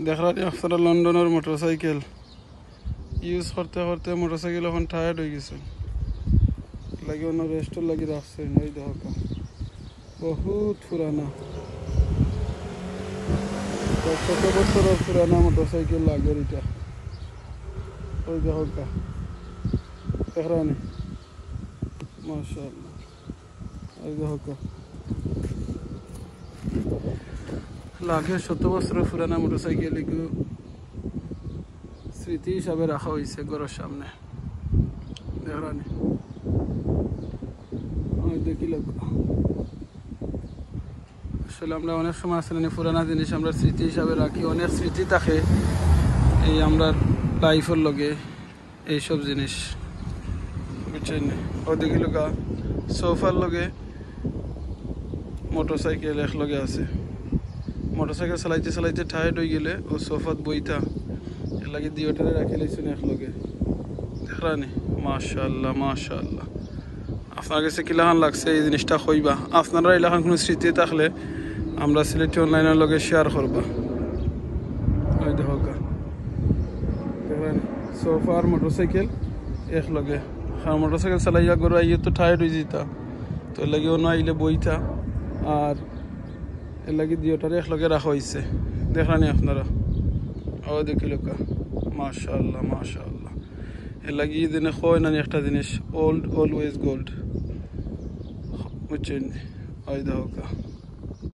দেখলাম আপনারা লন্ডনের মোটরসাইকেল ইউজ করতে করতে মোটরসাইকেল এখন টায়ার্ড হয়ে গেছে, লাগে অন্য রেস্টর লাগি রাখছে। ওই দেখো বহুত পুরানা, 100 বছরের পুরানা মোটরসাইকেল লাগে এটা। ওই দেখো দেখরানি মাশাআল্লাহ। ওই দেখো লাগে 100 বছরের পুরানা মোটরসাইকেল, এগুলো স্মৃতি হিসাবে রাখা হয়েছে ঘরের সামনে। দেখরানি ওই দেখি লোক আসলে আমরা অনেক সময় আসলে পুরানা জিনিস আমরা স্মৃতি হিসাবে রাখি, অনেক স্মৃতি থাকে এই আমরা লাইফের লগে এইসব জিনিস, বুঝছেন? ও দেখি লোক সোফার লগে মোটরসাইকেল এক লগে আছে। মোটরসাইকেল চালাইতে চালাইতে টায়ার্ড হয়ে গেলে ও সোফাত বইতা এর লাগে দুইটারে রাখি লাইছেন এক লগে। দেখরানি মাশাআল্লাহ মাশাআল্লাহ। আপনার কাছে কিলাহান লাগছে এই জিনিসটা কইবা, আপনারা এলাকার কোনো স্মৃতি থাকলে আমরা সিলেক্ট অনলাইনের লগে শেয়ার করবা। ওই দেখো দেখেন সোফা আর মোটরসাইকেল এক লগে। আর মোটরসাইকেল চালাইয়া গরু আইয়ে তো টায়ার্ড হয়ে যেতা, তো এর লাগে অন্য আইলে বইতা আর এর লাগে দুইটারে এক লগে রাখা হয়েছে। দেখানি আপনারা ও দেখি লোকা মাশাআল্লাহ মাশাআল্লাহ। এর লাগে এই দিনে কয় না একটা জিনিস, ওল্ড অলওয়েজ গোল্ড, বুঝছেন? ওই দেখো